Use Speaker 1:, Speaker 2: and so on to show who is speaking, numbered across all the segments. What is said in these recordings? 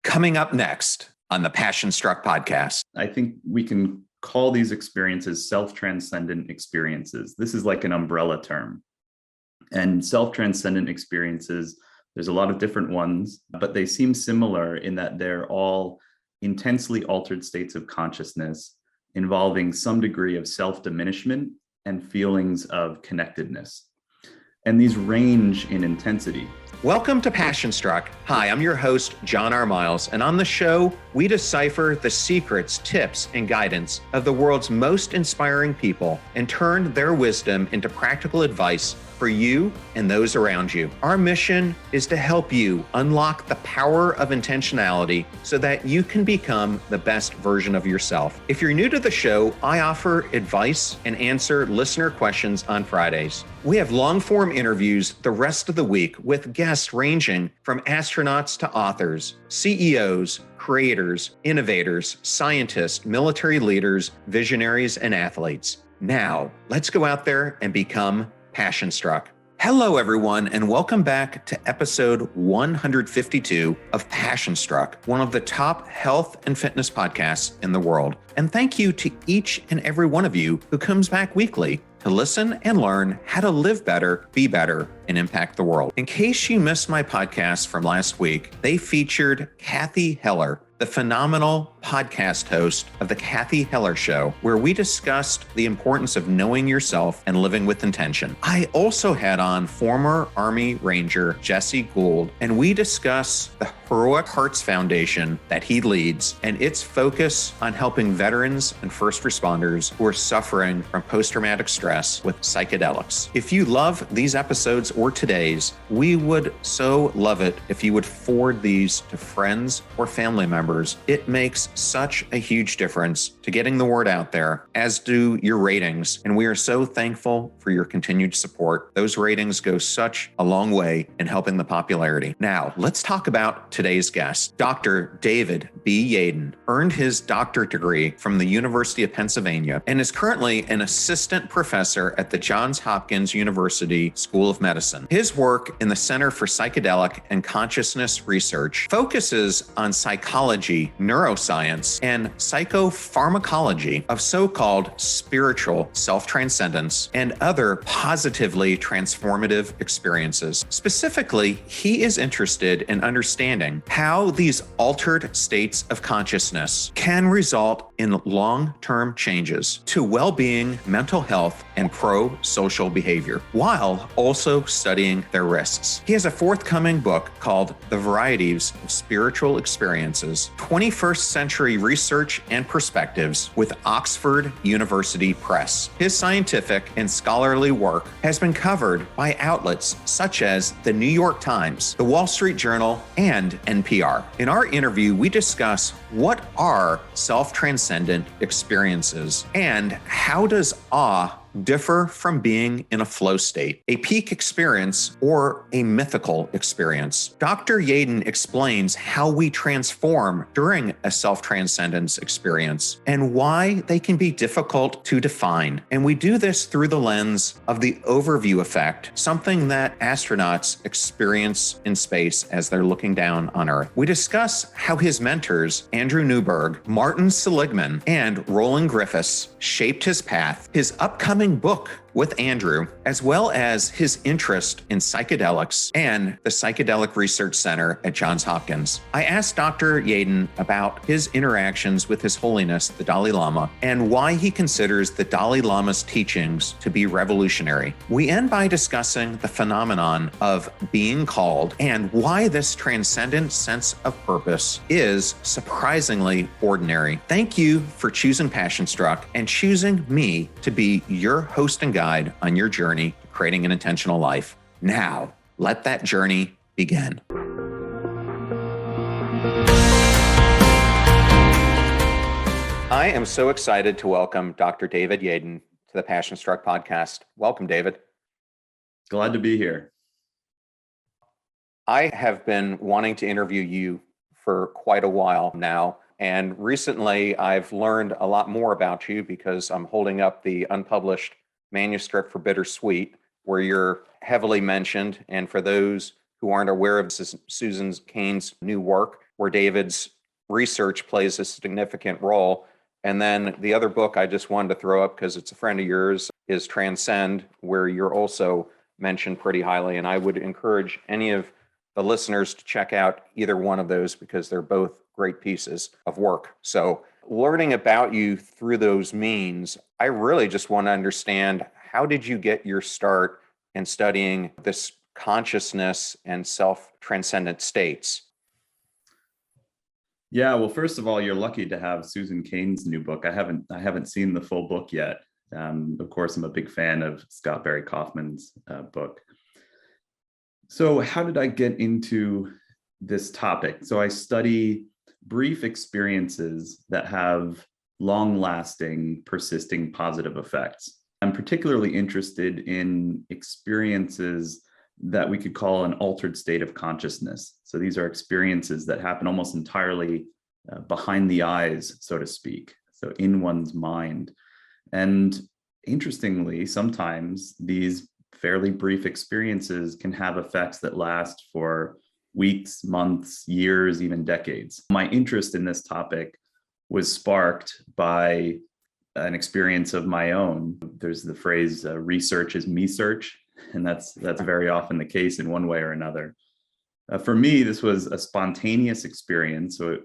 Speaker 1: Coming up next on the Passion Struck podcast.
Speaker 2: I think we can call these experiences self-transcendent experiences. This is like an umbrella term. And self-transcendent experiences, there's a lot of different ones, but they seem similar in that they're all intensely altered states of consciousness involving some degree of self-diminishment and feelings of connectedness. And these range in intensity.
Speaker 1: Welcome to Passion Struck. Hi, I'm your host, John R. Miles, and on the show, we decipher the secrets, tips, and guidance of the world's most inspiring people and turn their wisdom into practical advice for you and those around you. Our mission is to help you unlock the power of intentionality so that you can become the best version of yourself. If you're new to the show, I offer advice and answer listener questions on Fridays. We have long-form interviews the rest of the week with guests ranging from astronauts to authors, CEOs, creators, innovators, scientists, military leaders, visionaries, and athletes. Now, let's go out there and become Passion Struck. Hello, everyone, and welcome back to episode 152 of Passion Struck, one of the top health and fitness podcasts in the world. And thank you to each and every one of you who comes back weekly to listen and learn how to live better, be better, and impact the world. In case you missed my podcast from last week, they featured Cathy Heller, the phenomenal podcast host of The Cathy Heller Show, where we discussed the importance of knowing yourself and living with intention. I also had on former Army Ranger Jesse Gould, and we discuss the Heroic Hearts Foundation that he leads and its focus on helping veterans and first responders who are suffering from post-traumatic stress with psychedelics. If you love these episodes or today's, we would so love it if you would forward these to friends or family members. It makes such a huge difference to getting the word out there, as do your ratings. And we are so thankful for your continued support. Those ratings go such a long way in helping the popularity. Now, let's talk about today's guest. Dr. David B. Yaden earned his doctorate degree from the University of Pennsylvania and is currently an assistant professor at the Johns Hopkins University School of Medicine. His work in the Center for Psychedelic and Consciousness Research focuses on psychology, neuroscience, and psychopharmacology of so-called spiritual self-transcendence and other positively transformative experiences. Specifically, he is interested in understanding how these altered states of consciousness can result in long-term changes to well-being, mental health, and pro-social behavior, while also studying their risks. He has a forthcoming book called The Varieties of Spiritual Experiences, 21st Century Research and Perspectives with Oxford University Press. His scientific and scholarly work has been covered by outlets such as the New York Times, the Wall Street Journal, and NPR. In our interview, we discuss what are self-transcendent experiences and how does awe differ from being in a flow state, a peak experience, or a mythical experience. Dr. Yaden explains how we transform during a self-transcendence experience and why they can be difficult to define. And we do this through the lens of the overview effect, something that astronauts experience in space as they're looking down on Earth. We discuss how his mentors, Andrew Newberg, Martin Seligman, and Roland Griffiths, shaped his path, his upcoming book with Andrew, as well as his interest in psychedelics and the Psychedelic Research Center at Johns Hopkins. I asked Dr. Yaden about his interactions with His Holiness, the Dalai Lama, and why he considers the Dalai Lama's teachings to be revolutionary. We end by discussing the phenomenon of being called and why this transcendent sense of purpose is surprisingly ordinary. Thank you for choosing Passion Struck and choosing me to be your host and guide on your journey to creating an intentional life. Now, let that journey begin. I am so excited to welcome Dr. David Yaden to the Passion Struck podcast. Welcome, David.
Speaker 2: Glad to be here.
Speaker 1: I have been wanting to interview you for quite a while now. And recently I've learned a lot more about you because I'm holding up the unpublished manuscript for Bittersweet, where you're heavily mentioned. And for those who aren't aware of Susan Cain's new work, where David's research plays a significant role. And then the other book I just wanted to throw up because it's a friend of yours is Transcend, where you're also mentioned pretty highly. And I would encourage any of the listeners to check out either one of those because they're both great pieces of work. So learning about you through those means, I really just want to understand, how did you get your start in studying this consciousness and self-transcendent states?
Speaker 2: Yeah, well, first of all, you're lucky to have Susan Cain's new book. I haven't seen the full book yet. Of course, I'm a big fan of Scott Barry Kaufman's book. So how did I get into this topic? So I study brief experiences that have long-lasting, persisting positive effects. I'm particularly interested in experiences that we could call an altered state of consciousness. So these are experiences that happen almost entirely behind the eyes, so to speak, so in one's mind. And interestingly, sometimes these fairly brief experiences can have effects that last for weeks, months, years, even decades. My interest in this topic was sparked by an experience of my own. There's the phrase, research is me search. And that's very often the case in one way or another. For me, this was a spontaneous experience. So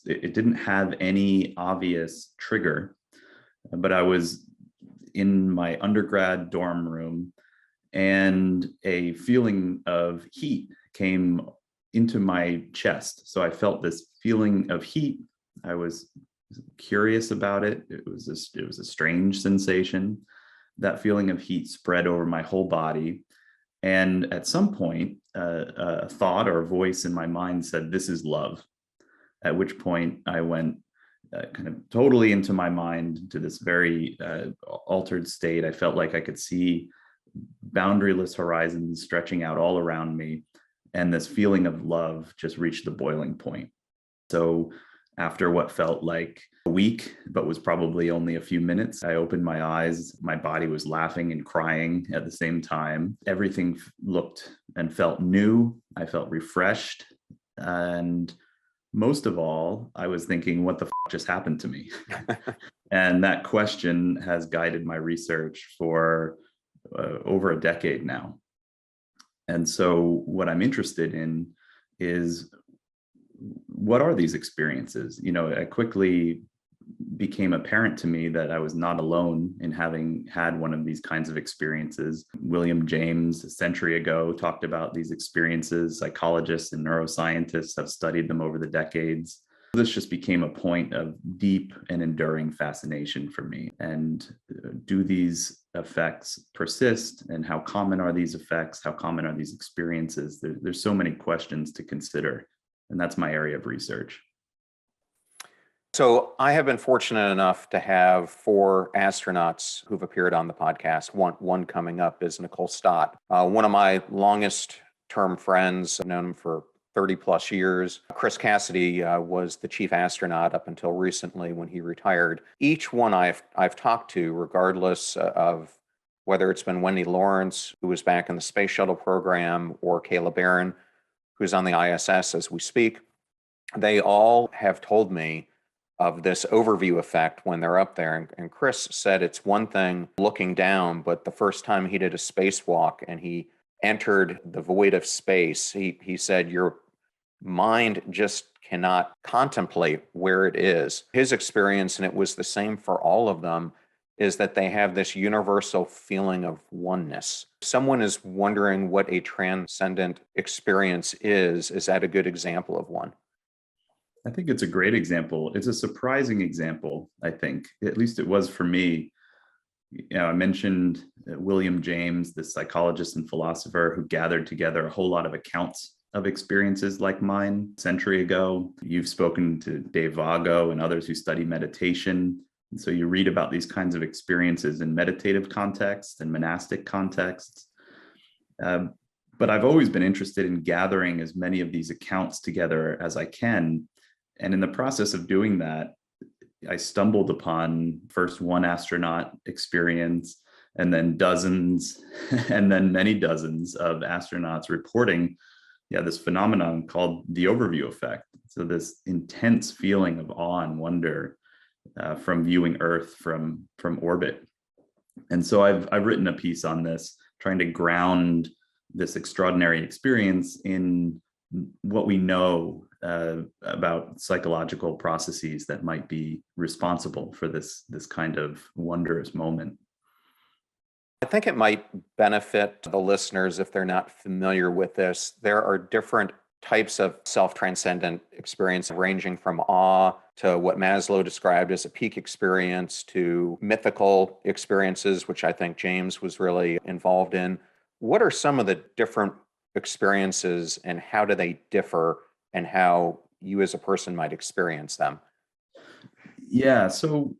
Speaker 2: it didn't have any obvious trigger, but I was in my undergrad dorm room and a feeling of heat came into my chest. So I felt this feeling of heat. I was curious about it. It was a strange sensation. That feeling of heat spread over my whole body. And at some point, a thought or a voice in my mind said, "This is love." At which point I went kind of totally into my mind to this very altered state. I felt like I could see boundaryless horizons stretching out all around me. And this feeling of love just reached the boiling point. So after what felt like a week, but was probably only a few minutes, I opened my eyes. My body was laughing and crying at the same time. Everything looked and felt new. I felt refreshed. And most of all, I was thinking, what the f just happened to me? And that question has guided my research for over a decade now. And so what I'm interested in is, what are these experiences? It quickly became apparent to me that I was not alone in having had one of these kinds of experiences. William James, a century ago, talked about these experiences. Psychologists and neuroscientists have studied them over the decades. This just became a point of deep and enduring fascination for me. And do these effects persist? And how common are these effects? How common are these experiences? There's so many questions to consider. And that's my area of research.
Speaker 1: So I have been fortunate enough to have 4 astronauts who've appeared on the podcast. One coming up is Nicole Stott, one of my longest term friends. I've known him for 30 plus years. Chris Cassidy was the chief astronaut up until recently when he retired. Each one I've talked to, regardless of whether it's been Wendy Lawrence, who was back in the space shuttle program, or Kayla Barron, who's on the ISS as we speak, they all have told me of this overview effect when they're up there. And Chris said it's one thing looking down, but the first time he did a spacewalk and he entered the void of space, he said your mind just cannot contemplate where it is. His experience, and it was the same for all of them, is that they have this universal feeling of oneness. Someone is wondering what a transcendent experience is. Is that a good example of one?
Speaker 2: I think it's a great example. It's a surprising example, I think. At least it was for me. I mentioned William James, the psychologist and philosopher who gathered together a whole lot of accounts of experiences like mine a century ago. You've spoken to Dave Vago and others who study meditation. And so you read about these kinds of experiences in meditative contexts and monastic contexts. But I've always been interested in gathering as many of these accounts together as I can. And in the process of doing that, I stumbled upon first one astronaut experience, and then dozens, and then many dozens of astronauts reporting this phenomenon called the overview effect. So this intense feeling of awe and wonder from viewing Earth from orbit. And so I've written a piece on this, trying to ground this extraordinary experience in what we know about psychological processes that might be responsible for this kind of wondrous moment.
Speaker 1: I think it might benefit the listeners if they're not familiar with this. There are different types of self-transcendent experience, ranging from awe to what Maslow described as a peak experience to mythical experiences, which I think James was really involved in. What are some of the different experiences and how do they differ and how you as a person might experience them?
Speaker 2: Yeah, so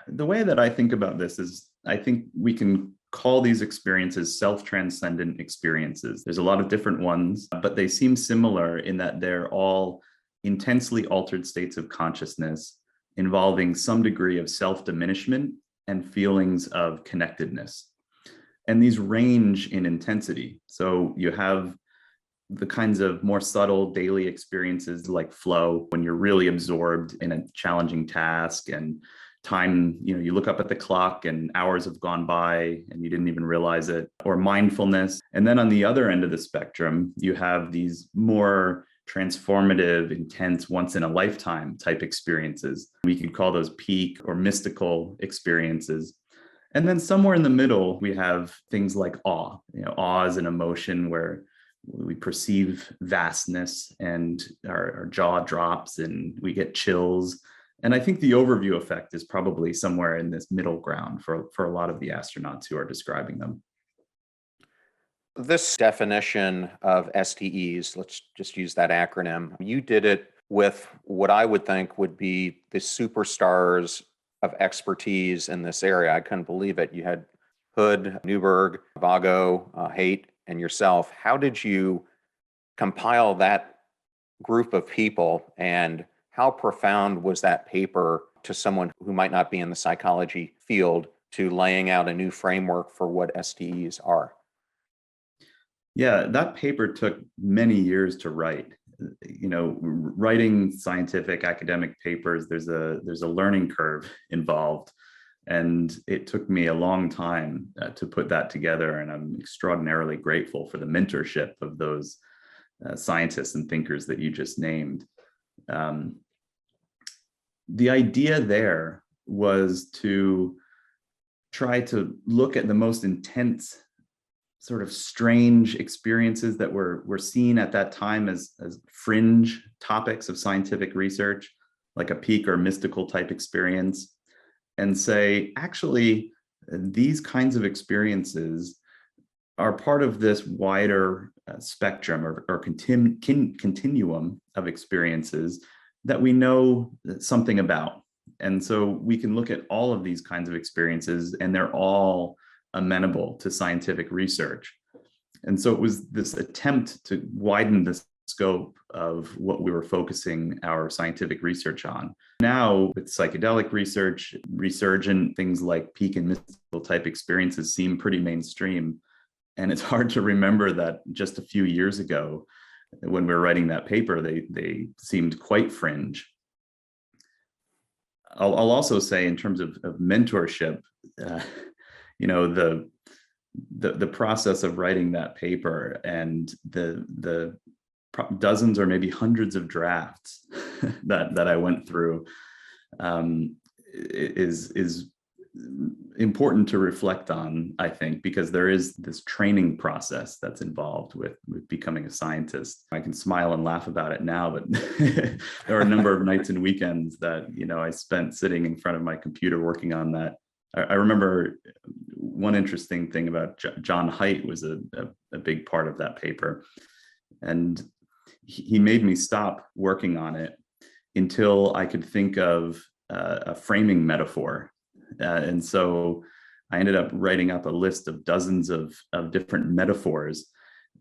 Speaker 2: the way that I think about this is I think we can call these experiences self-transcendent experiences. There's a lot of different ones, but they seem similar in that they're all intensely altered states of consciousness involving some degree of self-diminishment and feelings of connectedness. And these range in intensity. So you have the kinds of more subtle daily experiences like flow, when you're really absorbed in a challenging task and time, you look up at the clock and hours have gone by and you didn't even realize it, or mindfulness. And then on the other end of the spectrum, you have these more transformative, intense, once in a lifetime type experiences. We could call those peak or mystical experiences. And then somewhere in the middle, we have things like awe. Awe is an emotion where we perceive vastness and our jaw drops and we get chills. And I think the overview effect is probably somewhere in this middle ground for a lot of the astronauts who are describing them.
Speaker 1: This definition of STEs, let's just use that acronym, you did it with what I would think would be the superstars of expertise in this area. I couldn't believe it. You had Hood, Newberg, Vago, Haidt, and yourself. How did you compile that group of people, and how profound was that paper to someone who might not be in the psychology field to laying out a new framework for what STEs are?
Speaker 2: Yeah, that paper took many years to write. Writing scientific academic papers, there's a learning curve involved. And it took me a long time to put that together. And I'm extraordinarily grateful for the mentorship of those scientists and thinkers that you just named. The idea there was to try to look at the most intense, sort of strange experiences that were seen at that time as fringe topics of scientific research, like a peak or mystical type experience, and say, actually, these kinds of experiences are part of this wider spectrum or continuum of experiences that we know something about. And so we can look at all of these kinds of experiences, and they're all amenable to scientific research. And so it was this attempt to widen the scope of what we were focusing our scientific research on. Now, with psychedelic research, resurgent things like peak and mystical type experiences seem pretty mainstream. And it's hard to remember that just a few years ago, when we were writing that paper, they seemed quite fringe. I'll also say, in terms of mentorship, the process of writing that paper and the dozens or maybe hundreds of drafts that I went through is important to reflect on, I think, because there is this training process that's involved with becoming a scientist. I can smile and laugh about it now, but there are a number of nights and weekends that I spent sitting in front of my computer working on that. I remember one interesting thing about John Haidt was a big part of that paper. And he made me stop working on it until I could think of a framing metaphor. And so I ended up writing up a list of dozens of different metaphors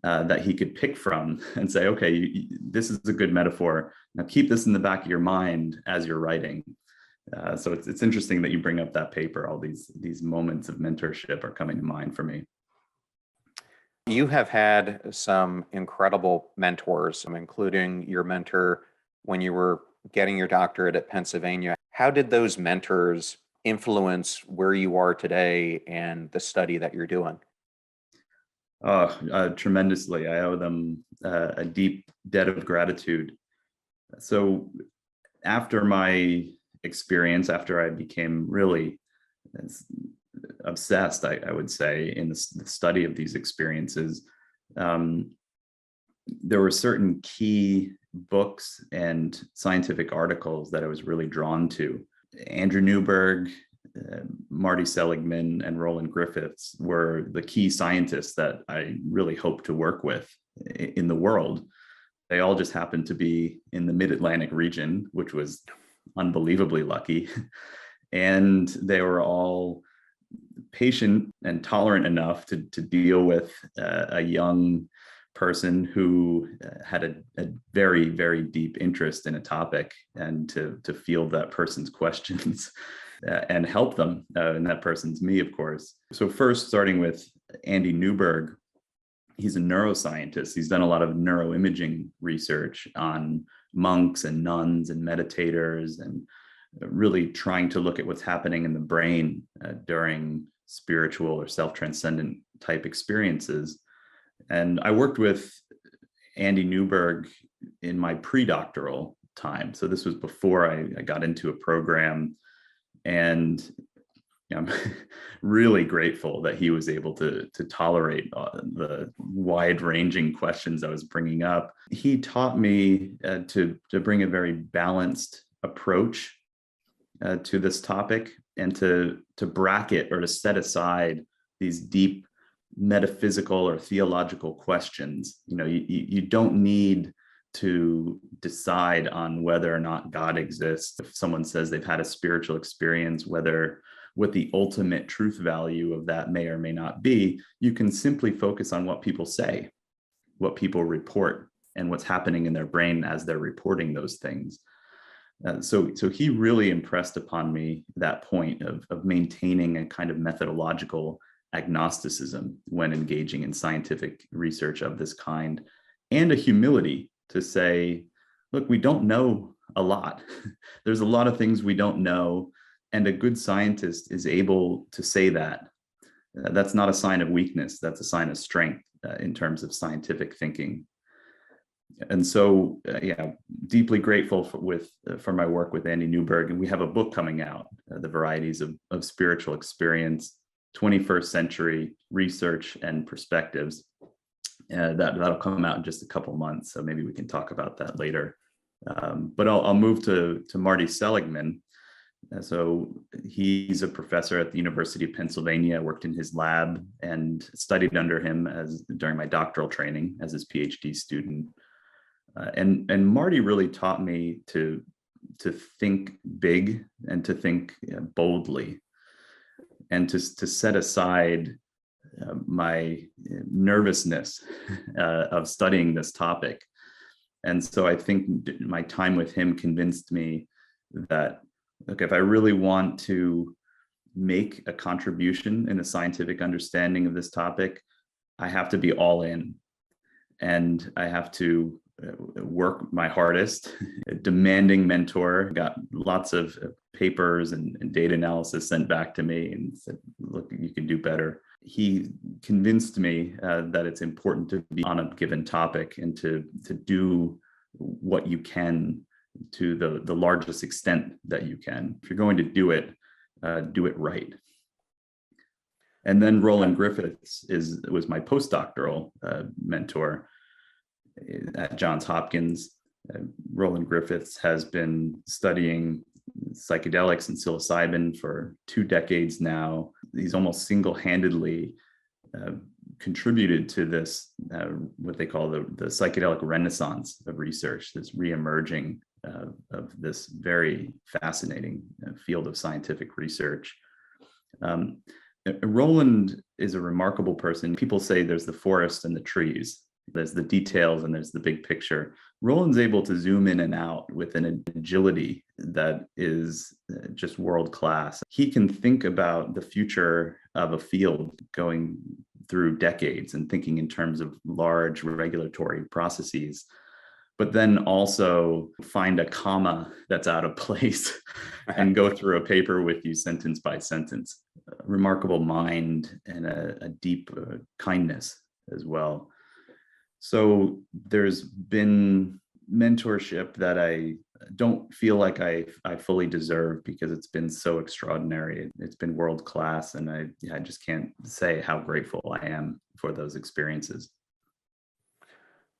Speaker 2: that he could pick from and say, okay, this is a good metaphor. Now keep this in the back of your mind as you're writing. So it's interesting that you bring up that paper. All these moments of mentorship are coming to mind for me.
Speaker 1: You have had some incredible mentors, including your mentor when you were getting your doctorate at Pennsylvania. How did those mentors influence where you are today and the study that you're doing?
Speaker 2: Tremendously. I owe them a deep debt of gratitude. So after my experience, after I became really obsessed, I would say, in the study of these experiences, um, there were certain key books and scientific articles that I was really drawn to. Andrew Newberg, Marty Seligman, and Roland Griffiths were the key scientists that I really hoped to work with in the world. They all just happened to be in the mid-Atlantic region, which was unbelievably lucky. And they were all patient and tolerant enough to deal with a young person who had a very, very deep interest in a topic, and to field that person's questions and help them. And that person's me, of course. So first, starting with Andy Newberg, he's a neuroscientist. He's done a lot of neuroimaging research on monks and nuns and meditators, and really trying to look at what's happening in the brain during spiritual or self-transcendent type experiences. And I worked with Andy Newberg in my pre-doctoral time. So this was before I got into a program. And I'm really grateful that he was able to tolerate the wide-ranging questions I was bringing up. He taught me to bring a very balanced approach to this topic, and to bracket or to set aside these deep metaphysical or theological questions. You don't need to decide on whether or not God exists. If someone says they've had a spiritual experience, what the ultimate truth value of that may or may not be, you can simply focus on what people say, what people report, and what's happening in their brain as they're reporting those things. So he really impressed upon me that point of maintaining a kind of methodological agnosticism when engaging in scientific research of this kind, and a humility to say, look, we don't know a lot. There's a lot of things we don't know, and a good scientist is able to say that. That's not a sign of weakness, that's a sign of strength in terms of scientific thinking. And so, deeply grateful for my work with Andy Newberg. And we have a book coming out, The Varieties of Spiritual Experience, 21st Century Research and Perspectives. That'll come out in just a couple months, so maybe we can talk about that later. But I'll move to Marty Seligman. So he's a professor at the University of Pennsylvania. I worked in his lab and studied under him during my doctoral training as his PhD student. And Marty really taught me to think big and to think boldly, and to set aside my nervousness of studying this topic. And so I think my time with him convinced me that, look, if I really want to make a contribution in the scientific understanding of this topic, I have to be all in, and I have to work my hardest. A demanding mentor, got lots of papers and data analysis sent back to me and said, look, you can do better. He convinced me that it's important to be on a given topic and to do what you can to the largest extent that you can. If you're going to do it right. And then Roland Griffiths was my postdoctoral mentor at Johns Hopkins. Roland Griffiths has been studying psychedelics and psilocybin for 2 decades now. He's almost single-handedly contributed to this, what they call the psychedelic renaissance of research, this reemerging of this very fascinating field of scientific research. Roland is a remarkable person. People say there's the forest and the trees. There's the details and there's the big picture. Roland's able to zoom in and out with an agility that is just world class. He can think about the future of a field going through decades and thinking in terms of large regulatory processes, but then also find a comma that's out of place and go through a paper with you sentence by sentence. A remarkable mind and a deep kindness as well. So there's been mentorship that I don't feel like I fully deserve because it's been so extraordinary. It's been world class, and I just can't say how grateful I am for those experiences.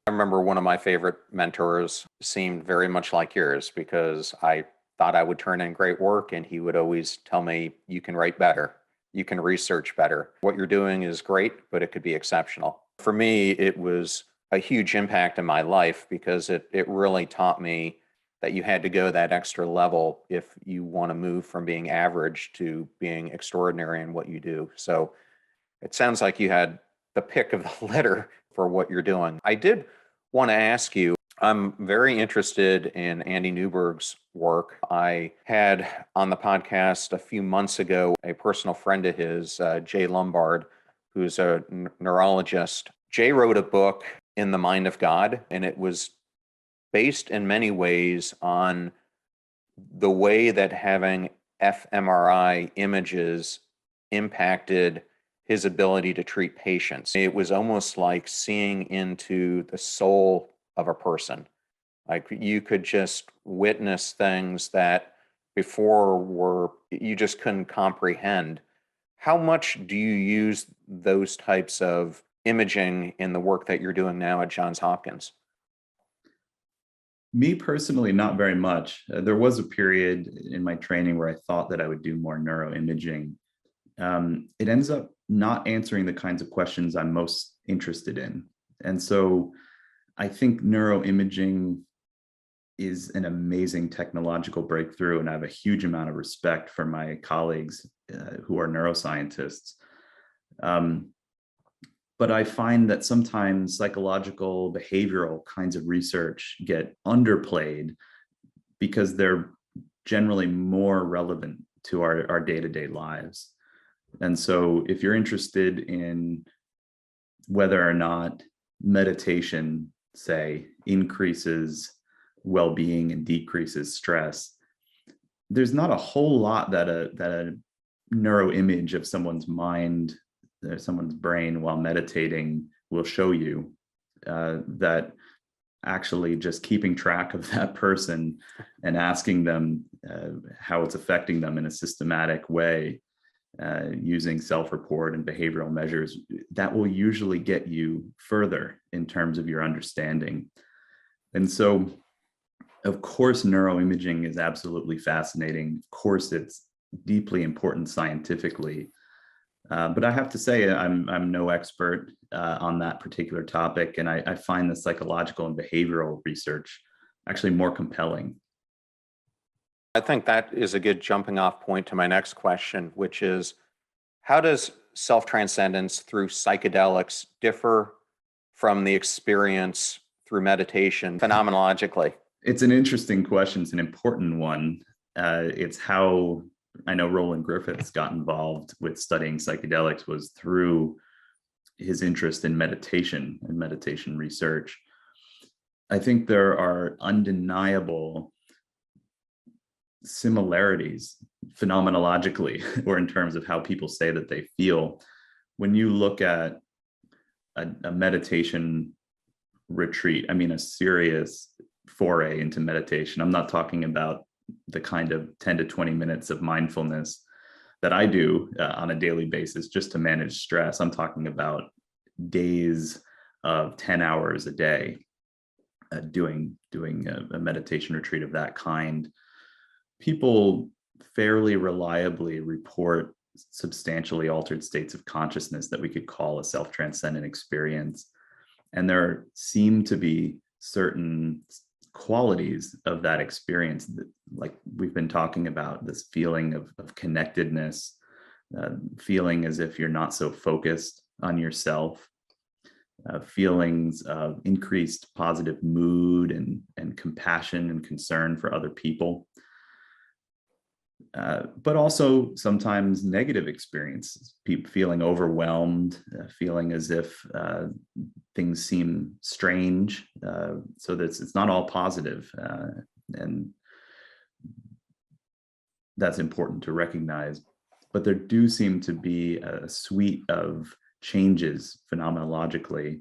Speaker 1: I remember one of my favorite mentors seemed very much like yours because I thought I would turn in great work, and he would always tell me, you can write better, you can research better. What you're doing is great, but it could be exceptional. For me, it was a huge impact in my life because it really taught me that you had to go that extra level if you want to move from being average to being extraordinary in what you do. So it sounds like you had the pick of the litter for what you're doing. I did want to ask you, I'm very interested in Andy Newberg's work. I had on the podcast a few months ago a personal friend of his, Jay Lombard, who's a neurologist. Jay wrote a book, In the Mind of God, and it was based in many ways on the way that having fMRI images impacted his ability to treat patients. It was almost like seeing into the soul of a person. Like you could just witness things that before you just couldn't comprehend. How much do you use those types of imaging in the work that you're doing now at Johns Hopkins?
Speaker 2: Me personally, not very much. There was a period in my training where I thought that I would do more neuroimaging. It ends up not answering the kinds of questions I'm most interested in. And so I think neuroimaging is an amazing technological breakthrough, and I have a huge amount of respect for my colleagues who are neuroscientists. But I find that sometimes psychological, behavioral kinds of research get underplayed because they're generally more relevant to our day-to-day lives. And so if you're interested in whether or not meditation, say, increases well-being and decreases stress, there's not a whole lot that a neuroimage of someone's mind, someone's brain while meditating will show you, that actually just keeping track of that person and asking them how it's affecting them in a systematic way, using self-report and behavioral measures, that will usually get you further in terms of your understanding. And so, of course, neuroimaging is absolutely fascinating. Of course, it's deeply important scientifically. But I have to say, I'm no expert on that particular topic, and I find the psychological and behavioral research actually more compelling.
Speaker 1: I think that is a good jumping off point to my next question, which is, how does self-transcendence through psychedelics differ from the experience through meditation phenomenologically?
Speaker 2: It's an interesting question. It's an important one. It's how I know Roland Griffiths got involved with studying psychedelics was through his interest in meditation and meditation research. I think there are undeniable similarities phenomenologically or in terms of how people say that they feel. When you look at a meditation retreat, I mean, a serious foray into meditation. I'm not talking about the kind of 10 to 20 minutes of mindfulness that I do on a daily basis just to manage stress. I'm talking about days of 10 hours a day doing a meditation retreat of that kind. People fairly reliably report substantially altered states of consciousness that we could call a self-transcendent experience. And there seem to be certain qualities of that experience that, like we've been talking about, this feeling of connectedness, feeling as if you're not so focused on yourself, feelings of increased positive mood and compassion and concern for other people. but also sometimes negative experiences, people feeling overwhelmed, feeling as if things seem strange. So that it's not all positive, and that's important to recognize. But there do seem to be a suite of changes phenomenologically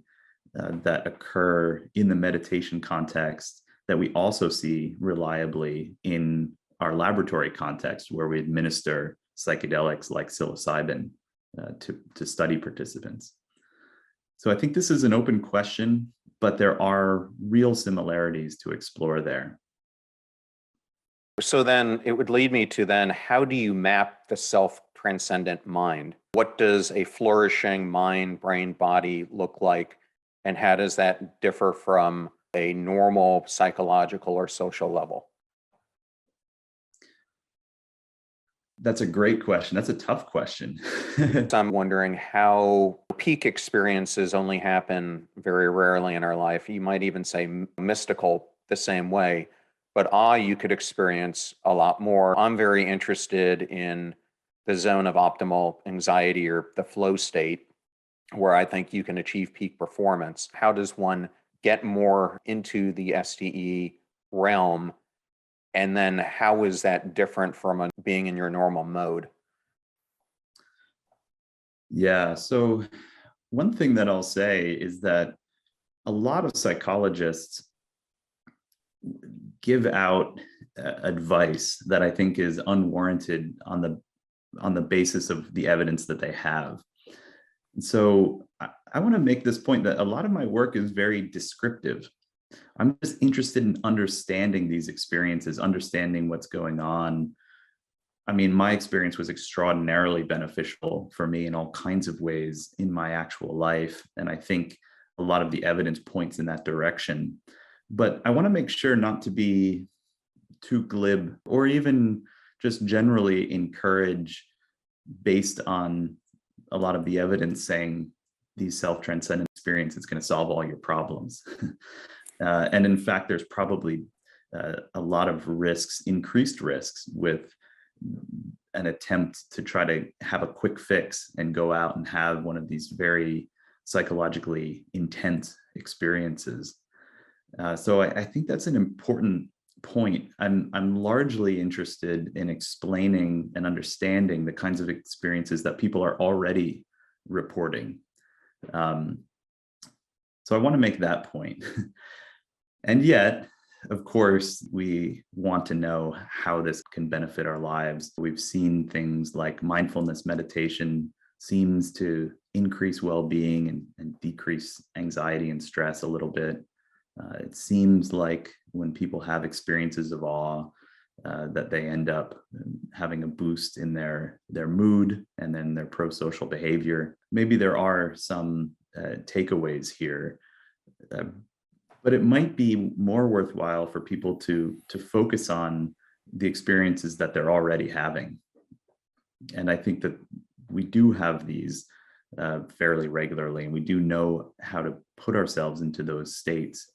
Speaker 2: that occur in the meditation context that we also see reliably in our laboratory context, where we administer psychedelics like psilocybin to study participants. So I think this is an open question, but there are real similarities to explore there.
Speaker 1: So then it would lead me to then, how do you map the self-transcendent mind? What does a flourishing mind, brain, body look like? And how does that differ from a normal psychological or social level?
Speaker 2: That's a great question. That's a tough question.
Speaker 1: I'm wondering how peak experiences only happen very rarely in our life. You might even say mystical the same way, but you could experience a lot more. I'm very interested in the zone of optimal anxiety, or the flow state, where I think you can achieve peak performance. How does one get more into the STE realm? And then how is that different from being in your normal mode?
Speaker 2: Yeah, so one thing that I'll say is that a lot of psychologists give out advice that I think is unwarranted on the basis of the evidence that they have. So I want to make this point that a lot of my work is very descriptive. I'm just interested in understanding these experiences, understanding what's going on. I mean, my experience was extraordinarily beneficial for me in all kinds of ways in my actual life. And I think a lot of the evidence points in that direction. But I want to make sure not to be too glib, or even just generally encourage based on a lot of the evidence saying these self-transcendent experience is going to solve all your problems. And in fact, there's probably a lot of risks, increased risks, with an attempt to try to have a quick fix and go out and have one of these very psychologically intense experiences. So I think that's an important point. I'm largely interested in explaining and understanding the kinds of experiences that people are already reporting. So I want to make that point. And yet, of course, we want to know how this can benefit our lives. We've seen things like mindfulness meditation seems to increase well-being and decrease anxiety and stress a little bit. It seems like when people have experiences of awe, that they end up having a boost in their mood and then their prosocial behavior. Maybe there are some takeaways here, but it might be more worthwhile for people to focus on the experiences that they're already having. And I think that we do have these fairly regularly, and we do know how to put ourselves into those states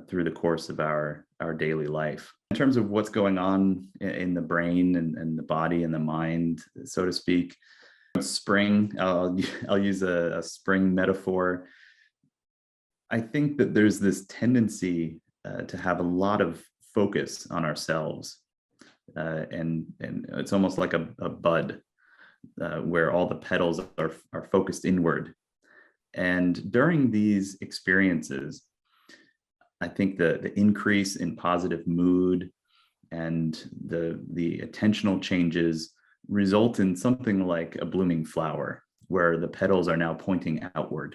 Speaker 2: through the course of our daily life. In terms of what's going on in the brain and the body and the mind, so to speak, spring, I'll use a spring metaphor. I think that there's this tendency to have a lot of focus on ourselves. And it's almost like a bud where all the petals are focused inward. And during these experiences, I think the increase in positive mood and the attentional changes result in something like a blooming flower, where the petals are now pointing outward.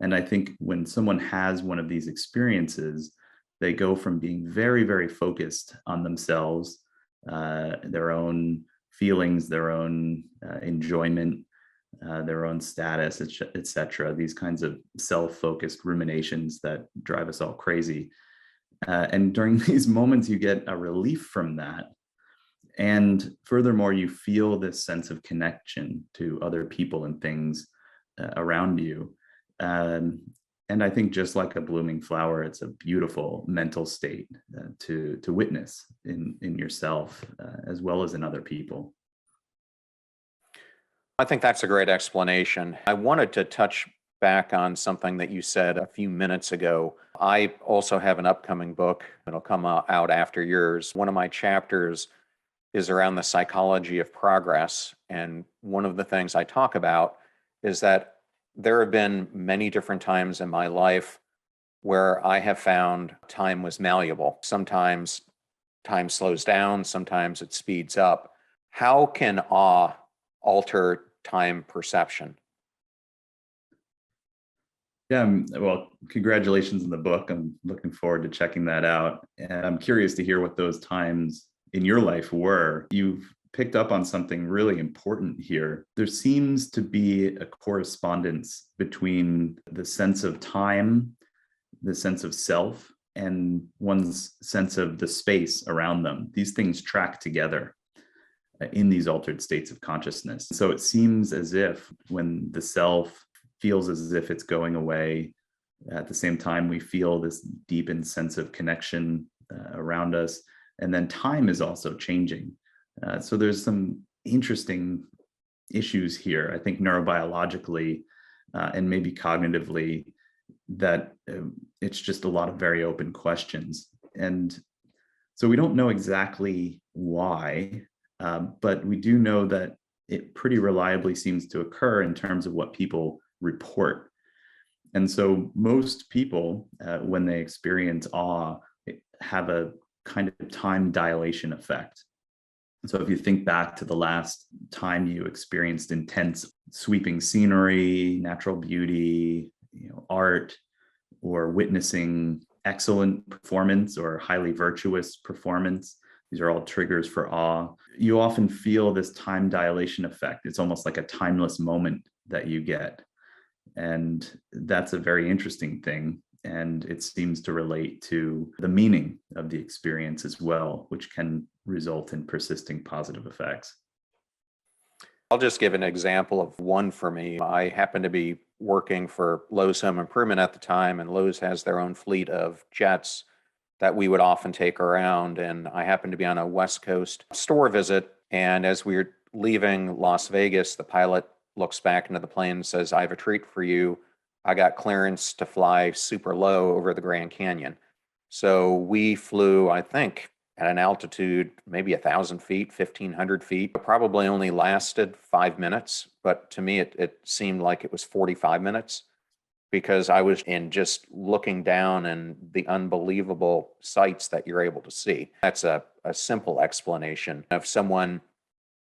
Speaker 2: And I think when someone has one of these experiences, they go from being very, very focused on themselves, their own feelings, their own enjoyment, their own status, etc. These kinds of self-focused ruminations that drive us all crazy. And during these moments, you get a relief from that. And furthermore, you feel this sense of connection to other people and things around you. And I think just like a blooming flower, it's a beautiful mental state to witness in yourself as well as in other people.
Speaker 1: I think that's a great explanation. I wanted to touch back on something that you said a few minutes ago. I also have an upcoming book. It'll come out after yours. One of my chapters is around the psychology of progress. And one of the things I talk about is that there have been many different times in my life where I have found time was malleable. Sometimes time slows down, sometimes it speeds up. How can awe alter time perception?
Speaker 2: Yeah, well, congratulations on the book. I'm looking forward to checking that out. And I'm curious to hear what those times in your life were. You've picked up on something really important here. There seems to be a correspondence between the sense of time, the sense of self, and one's sense of the space around them. These things track together in these altered states of consciousness. So it seems as if when the self feels as if it's going away, at the same time we feel this deepened sense of connection around us. And then time is also changing. So there's some interesting issues here, I think neurobiologically and maybe cognitively, that it's just a lot of very open questions. And so we don't know exactly why, but we do know that it pretty reliably seems to occur in terms of what people report. And so most people, when they experience awe, have a kind of time dilation effect. So if you think back to the last time you experienced intense sweeping scenery, natural beauty, art, or witnessing excellent performance or highly virtuous performance, these are all triggers for awe. You often feel this time dilation effect. It's almost like a timeless moment that you get. And that's a very interesting thing. And it seems to relate to the meaning of the experience as well, which can result in persisting positive effects.
Speaker 1: I'll just give an example of one for me. I happened to be working for Lowe's Home Improvement at the time, and Lowe's has their own fleet of jets that we would often take around. And I happened to be on a West Coast store visit. And as we were leaving Las Vegas, the pilot looks back into the plane and says, "I have a treat for you. I got clearance to fly super low over the Grand Canyon." So we flew, I think, at an altitude, maybe 1,000 feet, 1,500 feet. It probably only lasted 5 minutes, but to me, it seemed like it was 45 minutes because I was in just looking down and the unbelievable sights that you're able to see. That's a simple explanation of someone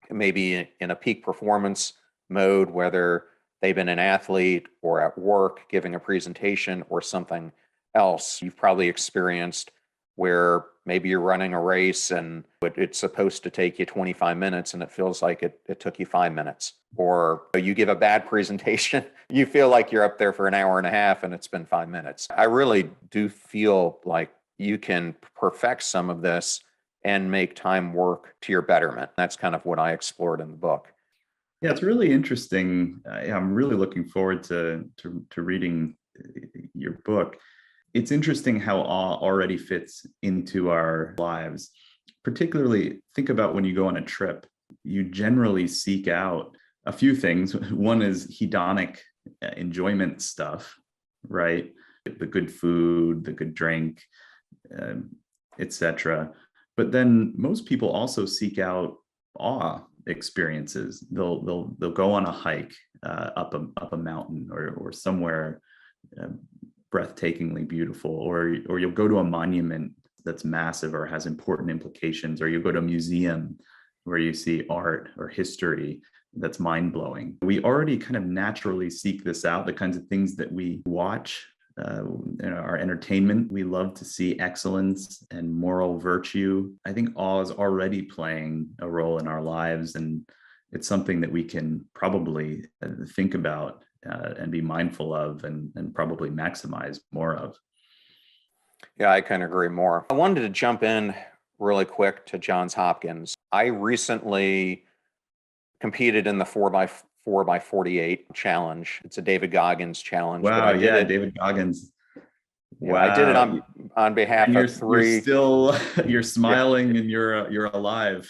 Speaker 1: maybe in a peak performance mode, whether they've been an athlete or at work giving a presentation or something else. You've probably experienced where maybe you're running a race and it's supposed to take you 25 minutes and it feels like it took you 5 minutes. Or you give a bad presentation, you feel like you're up there for an hour and a half and it's been 5 minutes. I really do feel like you can perfect some of this and make time work to your betterment. That's kind of what I explored in the book.
Speaker 2: Yeah, it's really interesting. I'm really looking forward to reading your book. It's interesting how awe already fits into our lives. Particularly, think about when you go on a trip, you generally seek out a few things. One is hedonic enjoyment stuff, right? The good food, the good drink, etc. But then most people also seek out awe experiences. They'll go on a hike up a mountain or somewhere breathtakingly beautiful, or you'll go to a monument that's massive or has important implications, or you go to a museum where you see art or history that's mind-blowing. We already kind of naturally seek this out, the kinds of things that we watch in our entertainment. We love to see excellence and moral virtue. I think awe is already playing a role in our lives, and it's something that we can probably think about and be mindful of and probably maximize more of.
Speaker 1: Yeah, I couldn't agree more. I wanted to jump in really quick to Johns Hopkins. I recently competed in the 4x48 challenge. It's a David Goggins challenge, but
Speaker 2: Wow,
Speaker 1: I did
Speaker 2: yeah,
Speaker 1: it.
Speaker 2: David Goggins.
Speaker 1: Yeah, I did it
Speaker 2: Wow.
Speaker 1: on behalf
Speaker 2: And
Speaker 1: of
Speaker 2: you're
Speaker 1: three.
Speaker 2: still you're
Speaker 1: Yeah,
Speaker 2: smiling and you're alive.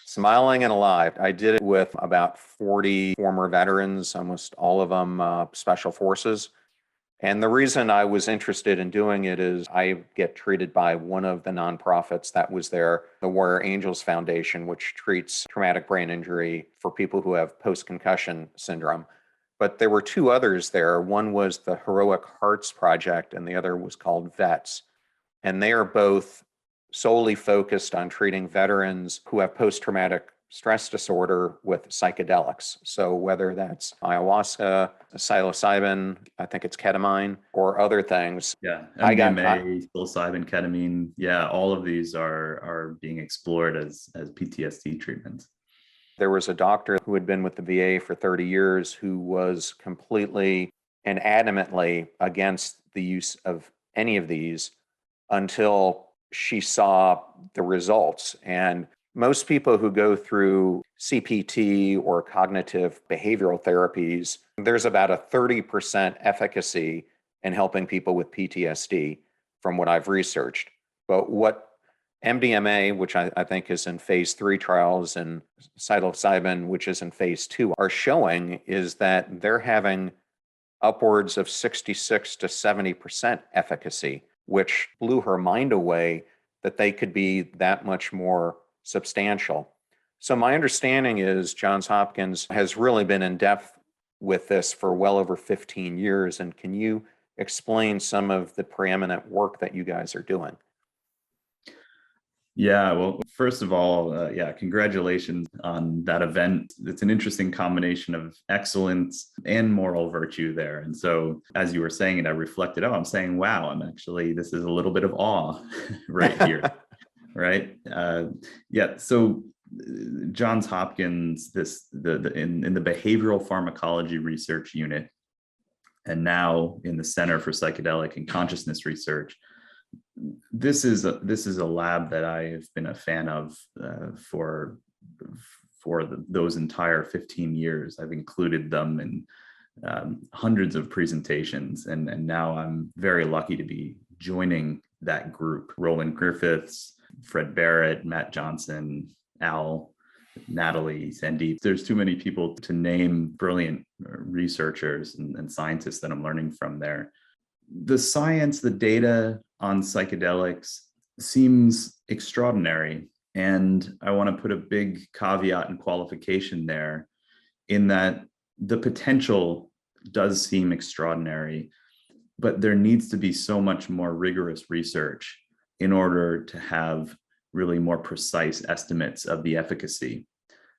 Speaker 1: smiling and alive. I did it with about 40 former veterans, almost all of them special forces. And the reason I was interested in doing it is I get treated by one of the nonprofits that was there, the Warrior Angels Foundation, which treats traumatic brain injury for people who have post-concussion syndrome. But there were two others there. One was the Heroic Hearts Project, and the other was called VETS. And they are both solely focused on treating veterans who have post-traumatic stress disorder with psychedelics. So whether that's ayahuasca, psilocybin, I think it's ketamine, or other things.
Speaker 2: Yeah,
Speaker 1: I got
Speaker 2: MDMA, psilocybin, ketamine. Yeah, all of these are being explored as PTSD treatments.
Speaker 1: There was a doctor who had been with the VA for 30 years who was completely and adamantly against the use of any of these until she saw the results. And most people who go through CPT or cognitive behavioral therapies, there's about a 30% efficacy in helping people with PTSD from what I've researched. But what MDMA, which I think is in phase 3 trials, and psilocybin, which is in phase 2, are showing is that they're having upwards of 66 to 70% efficacy, which blew her mind away that they could be that much more substantial. So my understanding is Johns Hopkins has really been in depth with this for well over 15 years. And can you explain some of the preeminent work that you guys are doing?
Speaker 2: Yeah, well, first of all, yeah, congratulations on that event. It's an interesting combination of excellence and moral virtue there. And so, as you were saying it, I reflected, oh, I'm saying, wow, this is a little bit of awe right here, right? Yeah, so Johns Hopkins, in the behavioral pharmacology research unit, and now in the Center for Psychedelic and Consciousness Research, this is a lab that I have been a fan of for those entire 15 years. I've included them in hundreds of presentations, and now I'm very lucky to be joining that group. Roland, Griffiths, Fred Barrett, Matt Johnson, Al, Natalie, Sandeep. There's too many people to name, brilliant researchers and scientists that I'm learning from there. The science, the data on psychedelics seems extraordinary. And I want to put a big caveat and qualification there, in that the potential does seem extraordinary, but there needs to be so much more rigorous research in order to have really more precise estimates of the efficacy.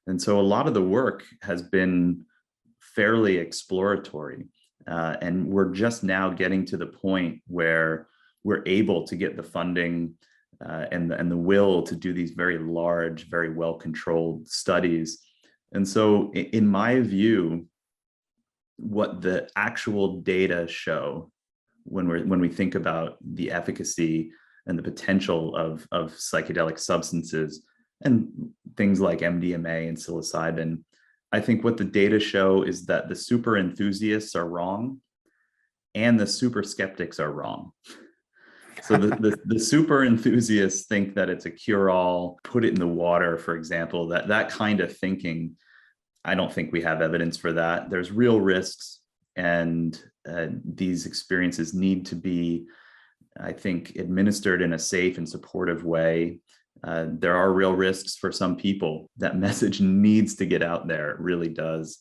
Speaker 2: And so a lot of the work has been fairly exploratory. And we're just now getting to the point where we're able to get the funding and the will to do these very large, very well-controlled studies. And so in my view, what the actual data show when we think about the efficacy and the potential of psychedelic substances and things like MDMA and psilocybin, I think what the data show is that the super enthusiasts are wrong and the super skeptics are wrong. So the super enthusiasts think that it's a cure-all, put it in the water, for example, that kind of thinking. I don't think we have evidence for that. There's real risks, and these experiences need to be, I think, administered in a safe and supportive way. There are real risks for some people. That message needs to get out there. It really does.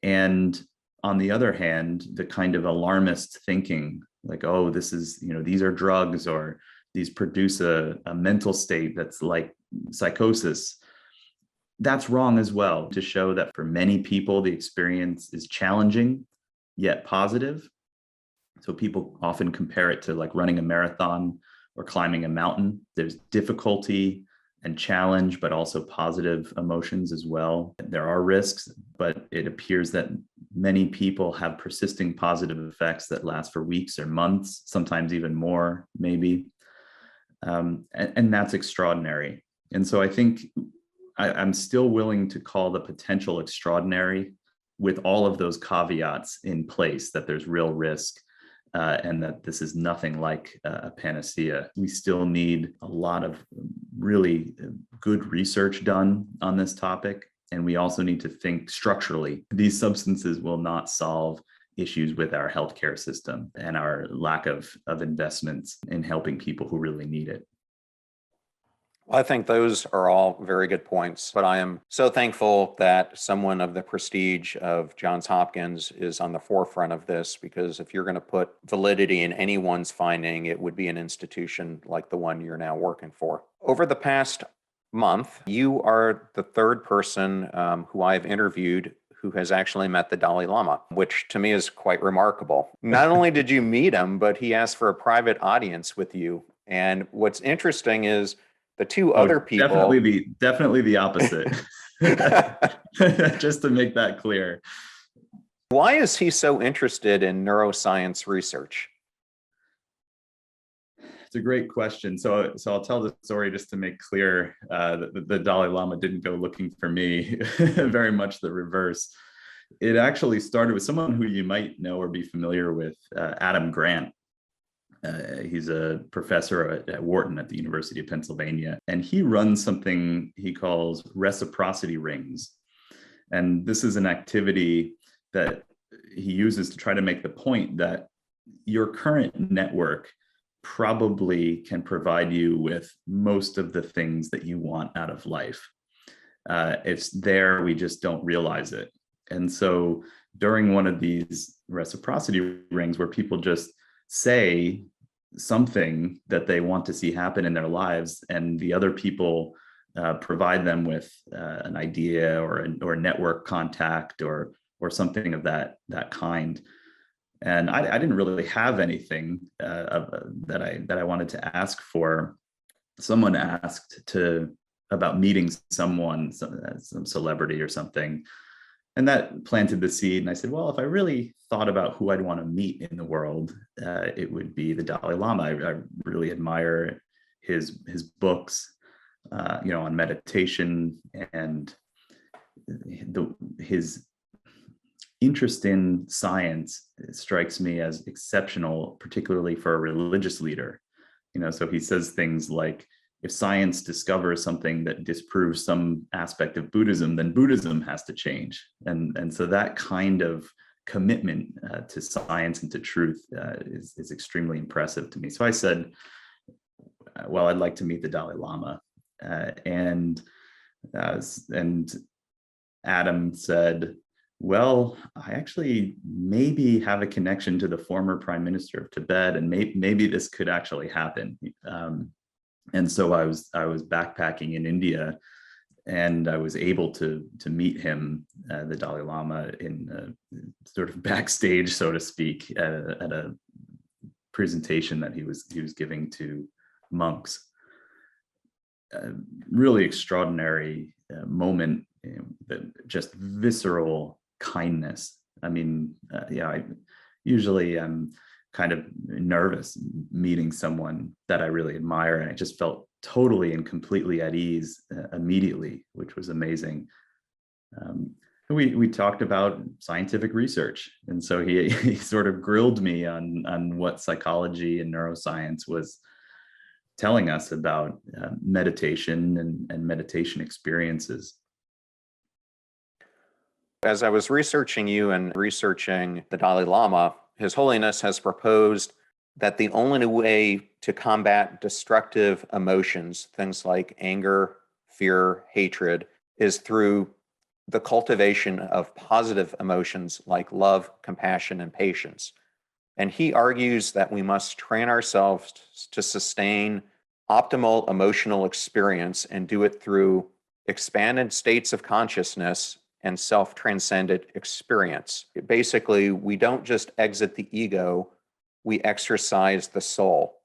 Speaker 2: And on the other hand, the kind of alarmist thinking, like, oh, this is, these are drugs, or these produce a mental state that's like psychosis. That's wrong as well, to show that for many people, the experience is challenging, yet positive. So people often compare it to like running a marathon or climbing a mountain. There's difficulty and challenge, but also positive emotions as well. There are risks, but it appears that many people have persisting positive effects that last for weeks or months, sometimes even more, maybe. And that's extraordinary. And so I think I'm still willing to call the potential extraordinary with all of those caveats in place, that there's real risk and that this is nothing like a panacea. We still need a lot of really good research done on this topic. And we also need to think structurally. These substances will not solve issues with our healthcare system and our lack of investments in helping people who really need it.
Speaker 1: I think those are all very good points, but I am so thankful that someone of the prestige of Johns Hopkins is on the forefront of this, because if you're going to put validity in anyone's finding, it would be an institution like the one you're now working for. Over the past month, you are the third person who I've interviewed who has actually met the Dalai Lama, which to me is quite remarkable. Not only did you meet him, but he asked for a private audience with you. And what's interesting is the two other people.
Speaker 2: Definitely the opposite. Just to make that clear.
Speaker 1: Why is he so interested in neuroscience research?
Speaker 2: It's a great question. So I'll tell the story just to make clear that the Dalai Lama didn't go looking for me, very much the reverse. It actually started with someone who you might know or be familiar with, Adam Grant. He's a professor at Wharton at the University of Pennsylvania, and he runs something he calls reciprocity rings. And this is an activity that he uses to try to make the point that your current network probably can provide you with most of the things that you want out of life. It's there, we just don't realize it. And so during one of these reciprocity rings where people just say something that they want to see happen in their lives, and the other people provide them with an idea or a network contact or something of that kind. And I didn't really have anything that I wanted to ask for. Someone asked about meeting someone, some celebrity or something. And that planted the seed. And I said, well, if I really thought about who I'd want to meet in the world, it would be the Dalai Lama. I really admire his books, on meditation, and his interest in science strikes me as exceptional, particularly for a religious leader. So he says things like, if science discovers something that disproves some aspect of Buddhism, then Buddhism has to change. And so that kind of commitment to science and to truth is extremely impressive to me. So I said, well, I'd like to meet the Dalai Lama. And Adam said, well, I actually maybe have a connection to the former Prime Minister of Tibet, and maybe this could actually happen. And so I was backpacking in India, and I was able to meet him, the Dalai Lama, in sort of backstage, so to speak, at a presentation that he was giving to monks. Really extraordinary moment, that just visceral kindness. I mean, I usually am kind of nervous meeting someone that I really admire, and I just felt totally and completely at ease immediately, which was amazing. We talked about scientific research, and so he sort of grilled me on what psychology and neuroscience was telling us about meditation and meditation experiences.
Speaker 1: As I was researching you and researching the Dalai Lama, His Holiness has proposed that the only way to combat destructive emotions, things like anger, fear, hatred, is through the cultivation of positive emotions like love, compassion, and patience. And he argues that we must train ourselves to sustain optimal emotional experience and do it through expanded states of consciousness and self-transcendent experience. Basically, we don't just exit the ego, we exercise the soul.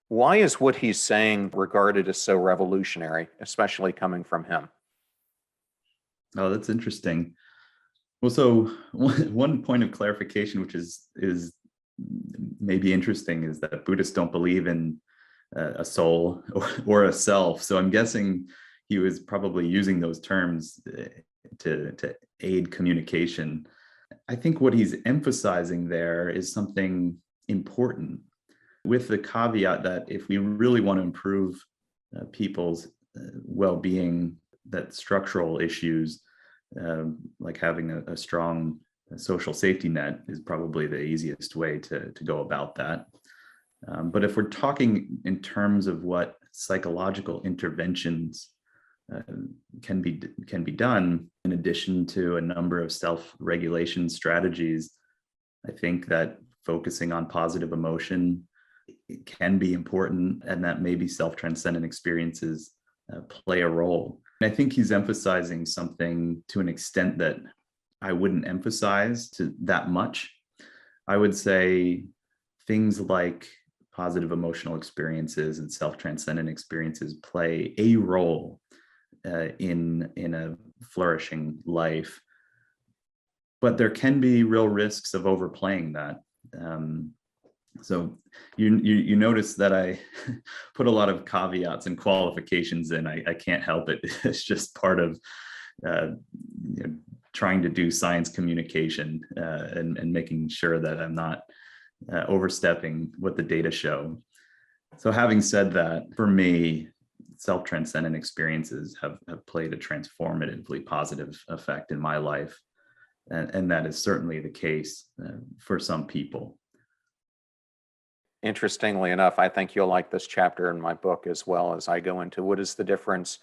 Speaker 1: Why is what he's saying regarded as so revolutionary, especially coming from him?
Speaker 2: Oh, that's interesting. Well, so one point of clarification, which is maybe interesting, is that Buddhists don't believe in a soul or a self. So I'm guessing he was probably using those terms to aid communication. I think what he's emphasizing there is something important, with the caveat that if we really want to improve people's well-being, that structural issues like having a strong social safety net is probably the easiest way to go about that. But if we're talking in terms of what psychological interventions can be done, in addition to a number of self-regulation strategies, I think that focusing on positive emotion can be important, and that maybe self-transcendent experiences play a role. And I think he's emphasizing something to an extent that I wouldn't emphasize to that much. I would say things like positive emotional experiences and self-transcendent experiences play a role in a flourishing life, but there can be real risks of overplaying that. So you notice that I put a lot of caveats and qualifications in. I can't help it. It's just part of trying to do science communication and making sure that I'm not overstepping what the data show. So having said that, for me, self-transcendent experiences have played a transformatively positive effect in my life. And that is certainly the case for some people.
Speaker 1: Interestingly enough, I think you'll like this chapter in my book as well, as I go into what is the difference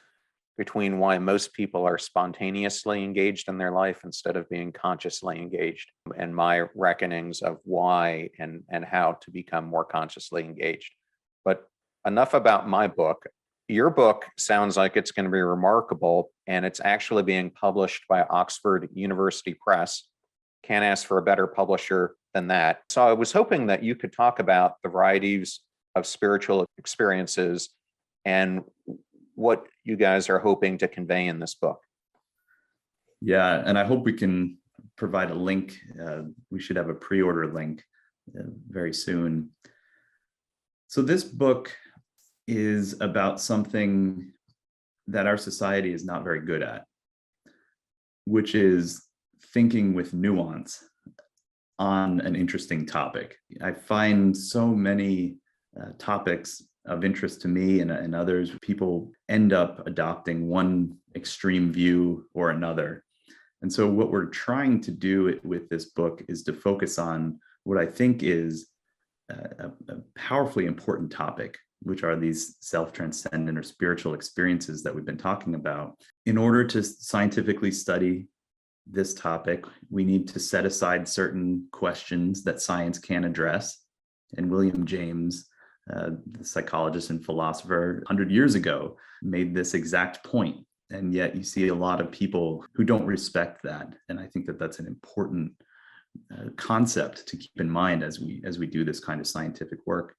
Speaker 1: between why most people are spontaneously engaged in their life instead of being consciously engaged, and my reckonings of why and how to become more consciously engaged. But enough about my book. Your book sounds like it's going to be remarkable, and it's actually being published by Oxford University Press. Can't ask for a better publisher than that. So I was hoping that you could talk about the varieties of spiritual experiences and what you guys are hoping to convey in this book.
Speaker 2: Yeah, and I hope we can provide a link. We should have a pre-order link very soon. So this book is about something that our society is not very good at, which is thinking with nuance on an interesting topic. I find so many topics of interest to me and others. People end up adopting one extreme view or another. And so what we're trying to do with this book is to focus on what I think is a powerfully important topic, which are these self-transcendent or spiritual experiences that we've been talking about. In order to scientifically study this topic, we need to set aside certain questions that science can address. And William James, the psychologist and philosopher 100 years ago, made this exact point. And yet you see a lot of people who don't respect that. And I think that that's an important concept to keep in mind as we do this kind of scientific work.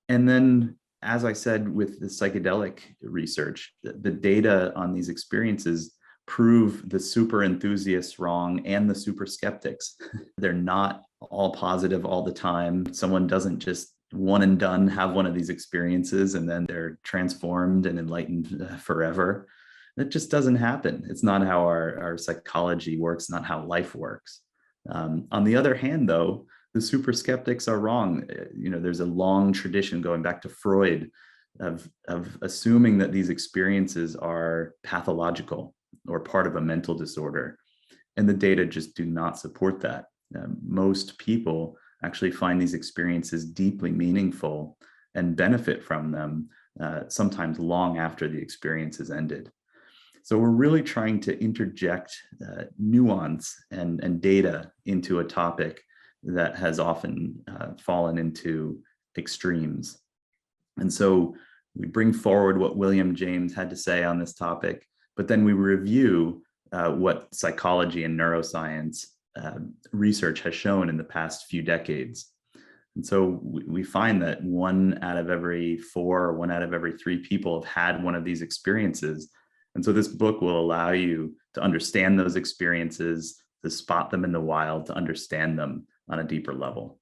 Speaker 2: And then, as I said, with the psychedelic research, the data on these experiences prove the super enthusiasts wrong and the super skeptics. They're not all positive all the time. Someone doesn't just one and done have one of these experiences and then they're transformed and enlightened forever. That just doesn't happen. It's not how our psychology works, not how life works. On the other hand, though, the super skeptics are wrong. There's a long tradition going back to Freud of assuming that these experiences are pathological or part of a mental disorder. And the data just do not support that. Most people actually find these experiences deeply meaningful and benefit from them, sometimes long after the experience has ended. So we're really trying to interject nuance and data into a topic that has often fallen into extremes. And so we bring forward what William James had to say on this topic, but then we review what psychology and neuroscience research has shown in the past few decades. And so we find that 1 out of every 4 or 1 out of every 3 people have had one of these experiences. And so this book will allow you to understand those experiences, to spot them in the wild, to understand them on a deeper level.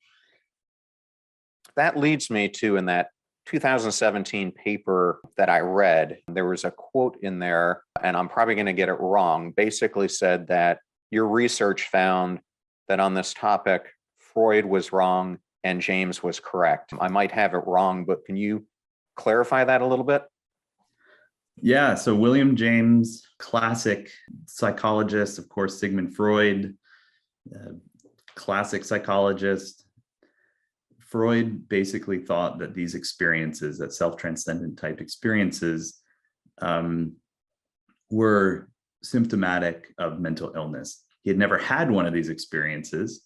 Speaker 1: That leads me to, in that 2017 paper that I read, there was a quote in there, and I'm probably going to get it wrong, basically said that your research found that on this topic, Freud was wrong and James was correct. I might have it wrong, but can you clarify that a little bit?
Speaker 2: Yeah, so William James, classic psychologist, of course, Sigmund Freud, classic psychologist. Freud basically thought that these experiences, that self-transcendent type experiences, were symptomatic of mental illness. He had never had one of these experiences,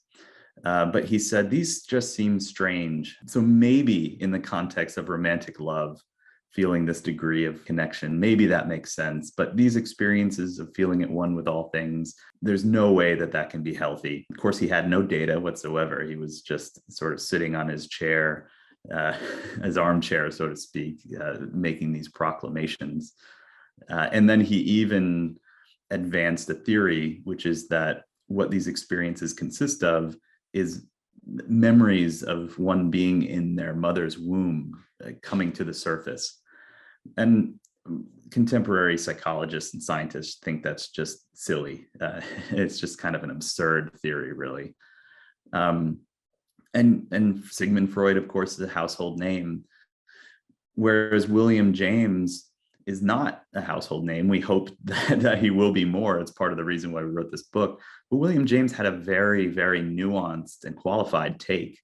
Speaker 2: but he said these just seem strange. So maybe in the context of romantic love, feeling this degree of connection, maybe that makes sense. But these experiences of feeling at one with all things, there's no way that that can be healthy. Of course, he had no data whatsoever. He was just sort of sitting on his chair, his armchair, so to speak, making these proclamations. And then he even advanced a theory, which is that what these experiences consist of is memories of one being in their mother's womb coming to the surface. And contemporary psychologists and scientists think that's just silly. It's just kind of an absurd theory, really. And Sigmund Freud, of course, is a household name, whereas William James is not a household name. We hope that he will be more. It's part of the reason why we wrote this book. But William James had a very, very nuanced and qualified take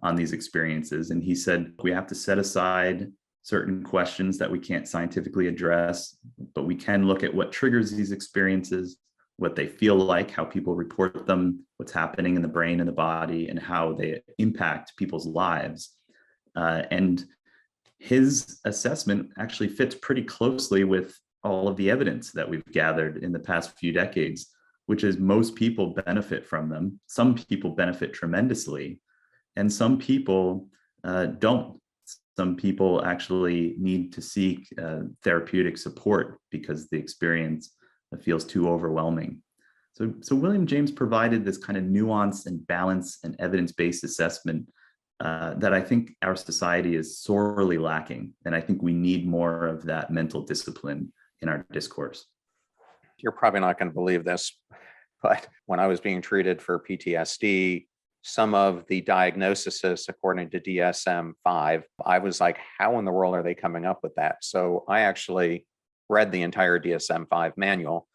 Speaker 2: on these experiences. And he said, we have to set aside certain questions that we can't scientifically address, but we can look at what triggers these experiences, what they feel like, how people report them, what's happening in the brain and the body, and how they impact people's lives. And his assessment actually fits pretty closely with all of the evidence that we've gathered in the past few decades, which is most people benefit from them. Some people benefit tremendously, and some people don't. Some people actually need to seek therapeutic support because the experience feels too overwhelming. So William James provided this kind of nuanced and balanced and evidence-based assessment that I think our society is sorely lacking. And I think we need more of that mental discipline in our discourse.
Speaker 1: You're probably not going to believe this, but when I was being treated for PTSD, some of the diagnoses, according to DSM-5, I was like, how in the world are they coming up with that? So I actually read the entire DSM-5 manual.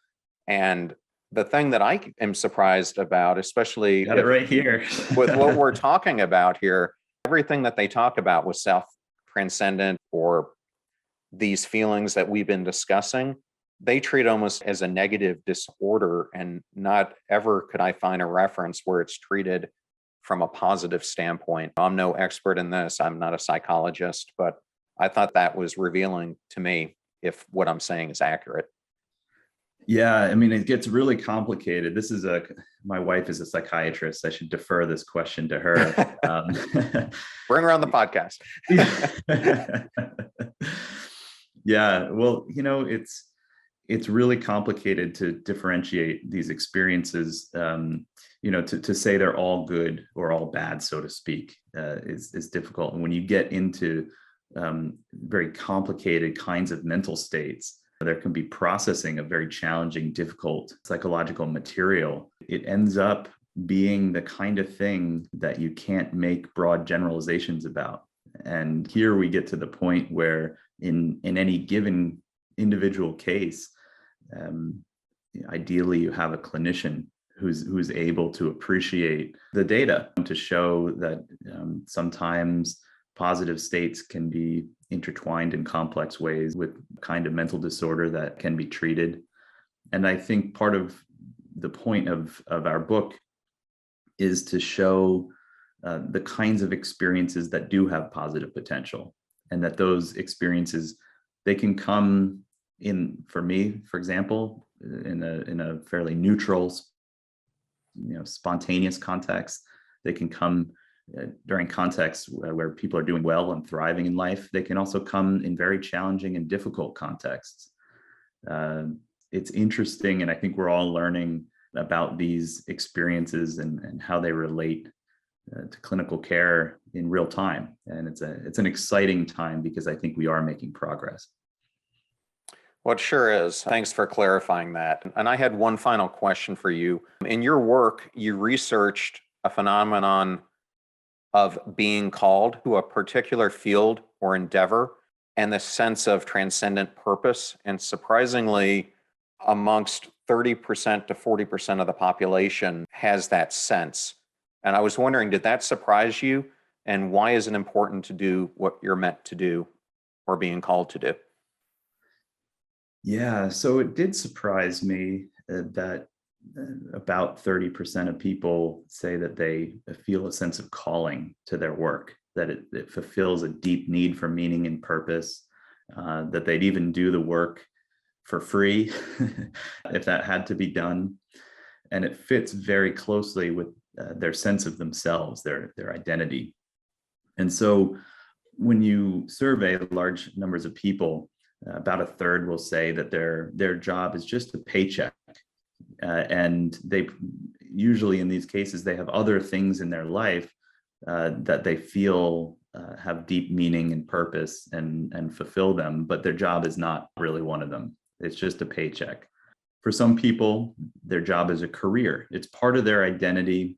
Speaker 1: And the thing that I am surprised about, especially
Speaker 2: got it right here
Speaker 1: with what we're talking about here, everything that they talk about with self-transcendent or these feelings that we've been discussing, they treat almost as a negative disorder. And not ever could I find a reference where it's treated from a positive standpoint. I'm no expert in this. I'm not a psychologist, but I thought that was revealing to me if what I'm saying is accurate.
Speaker 2: Yeah, I mean, it gets really complicated. My wife is a psychiatrist. I should defer this question to her.
Speaker 1: Bring her on the podcast.
Speaker 2: Yeah, well, it's really complicated to differentiate these experiences. To say they're all good or all bad, so to speak, is difficult. And when you get into very complicated kinds of mental states, there can be processing of very challenging, difficult psychological material. It ends up being the kind of thing that you can't make broad generalizations about. And here we get to the point where in any given individual case, ideally you have a clinician who's able to appreciate the data to show that sometimes positive states can be intertwined in complex ways with kind of mental disorder that can be treated. And I think part of the point of our book is to show the kinds of experiences that do have positive potential, and that those experiences, they can come in, for me, for example, in a fairly neutral, spontaneous context. They can come during contexts where people are doing well and thriving in life. They can also come in very challenging and difficult contexts. It's interesting, and I think we're all learning about these experiences and how they relate to clinical care in real time. And it's an exciting time because I think we are making progress.
Speaker 1: Well, it sure is. Thanks for clarifying that. And I had one final question for you. In your work, you researched a phenomenon of being called to a particular field or endeavor and the sense of transcendent purpose. And surprisingly, amongst 30% to 40% of the population has that sense. And I was wondering, did that surprise you? And why is it important to do what you're meant to do or being called to do?
Speaker 2: Yeah, so it did surprise me that about 30% of people say that they feel a sense of calling to their work, that it fulfills a deep need for meaning and purpose, that they'd even do the work for free if that had to be done. And it fits very closely with their sense of themselves, their identity. And so when you survey large numbers of people, about a third will say that their job is just a paycheck. And they usually in these cases, they have other things in their life that they feel have deep meaning and purpose and fulfill them, but their job is not really one of them. It's just a paycheck. For some people, their job is a career. It's part of their identity,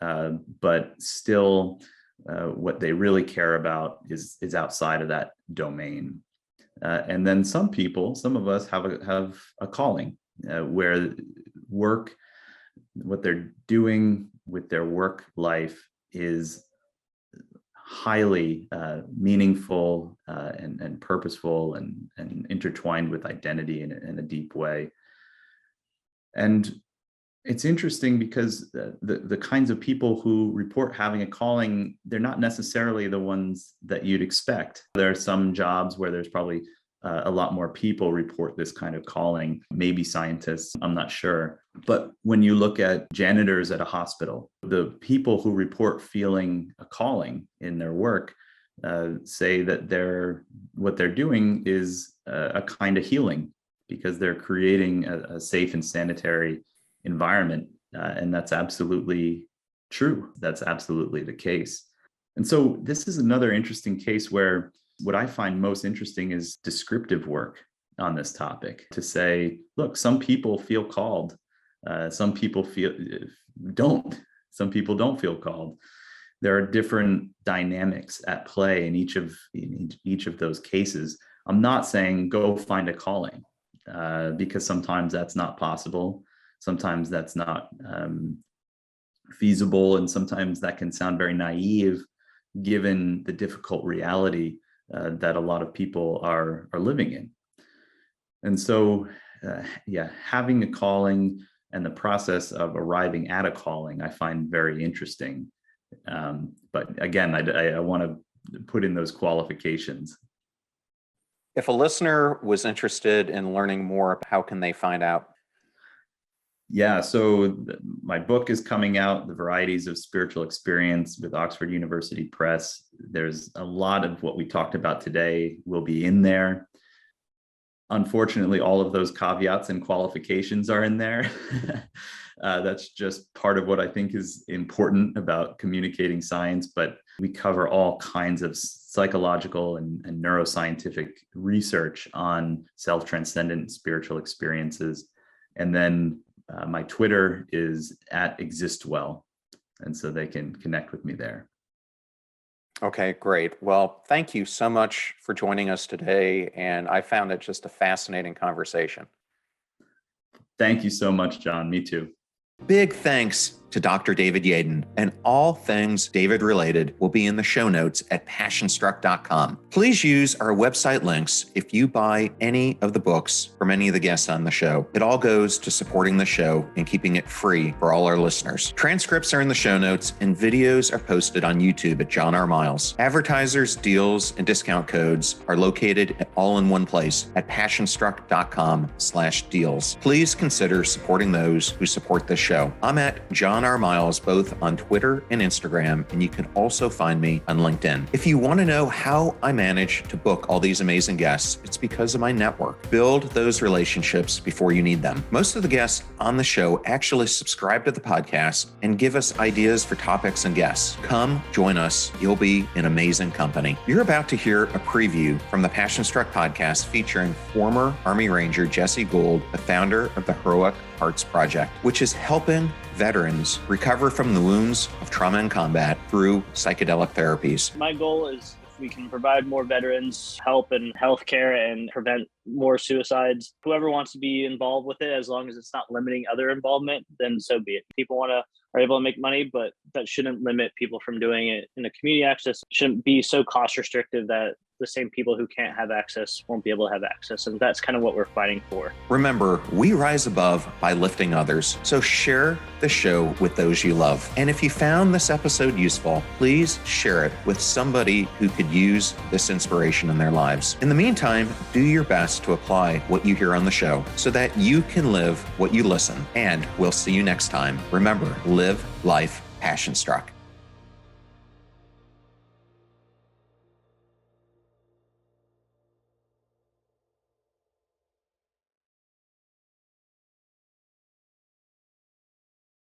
Speaker 2: but still what they really care about is outside of that domain. And then some of us have a calling where work, what they're doing with their work life is highly meaningful and purposeful and intertwined with identity in a deep way. And it's interesting because the kinds of people who report having a calling, they're not necessarily the ones that you'd expect. There are some jobs where there's probably a lot more people report this kind of calling, maybe scientists, I'm not sure. But when you look at janitors at a hospital, the people who report feeling a calling in their work say that what they're doing is a kind of healing because they're creating a safe and sanitary environment. And that's absolutely true. That's absolutely the case. And so this is another interesting case where what I find most interesting is descriptive work on this topic to say, look, some people feel called. Some people don't. Some people don't feel called. There are different dynamics at play in each of those cases. I'm not saying go find a calling because sometimes that's not possible. Sometimes that's not feasible, and sometimes that can sound very naive given the difficult reality that a lot of people are living in. And so, having a calling and the process of arriving at a calling, I find very interesting. But again, I want to put in those qualifications.
Speaker 1: If a listener was interested in learning more, how can they find out?
Speaker 2: Yeah, so my book is coming out, The Varieties of Spiritual Experience with Oxford University Press. There's a lot of what we talked about today will be in there. Unfortunately, all of those caveats and qualifications are in there. That's just part of what I think is important about communicating science, but we cover all kinds of psychological and neuroscientific research on self-transcendent spiritual experiences. And then my Twitter is @ExistWell, and so they can connect with me there.
Speaker 1: Okay, great. Well, thank you so much for joining us today, and I found it just a fascinating conversation.
Speaker 2: Thank you so much, John. Me too.
Speaker 1: Big thanks to Dr. David Yaden, and all things David related will be in the show notes at passionstruck.com. Please use our website links if you buy any of the books from any of the guests on the show. It all goes to supporting the show and keeping it free for all our listeners. Transcripts are in the show notes and videos are posted on YouTube at John R. Miles. Advertisers, deals, and discount codes are located all in one place at passionstruck.com/deals. Please consider supporting those who support this show. I'm at John R. Miles, both on Twitter and Instagram, and you can also find me on LinkedIn. If you want to know how I manage to book all these amazing guests, it's because of my network. Build those relationships before you need them. Most of the guests on the show actually subscribe to the podcast and give us ideas for topics and guests. Come join us. You'll be in amazing company. You're about to hear a preview from the Passion Struck podcast featuring former Army Ranger Jesse Gould, the founder of the Heroic Hearts Project, which is helping veterans recover from the wounds of trauma and combat through psychedelic therapies.
Speaker 3: My goal is if we can provide more veterans help in healthcare and prevent more suicides. Whoever wants to be involved with it, as long as it's not limiting other involvement, then so be it. People are able to make money, but that shouldn't limit people from doing it. In a community access, shouldn't be so cost restrictive that the same people who can't have access won't be able to have access. And that's kind of what we're fighting for.
Speaker 1: Remember, we rise above by lifting others. So share the show with those you love. And if you found this episode useful, please share it with somebody who could use this inspiration in their lives. In the meantime, do your best to apply what you hear on the show so that you can live what you listen. And we'll see you next time. Remember, live life passion struck.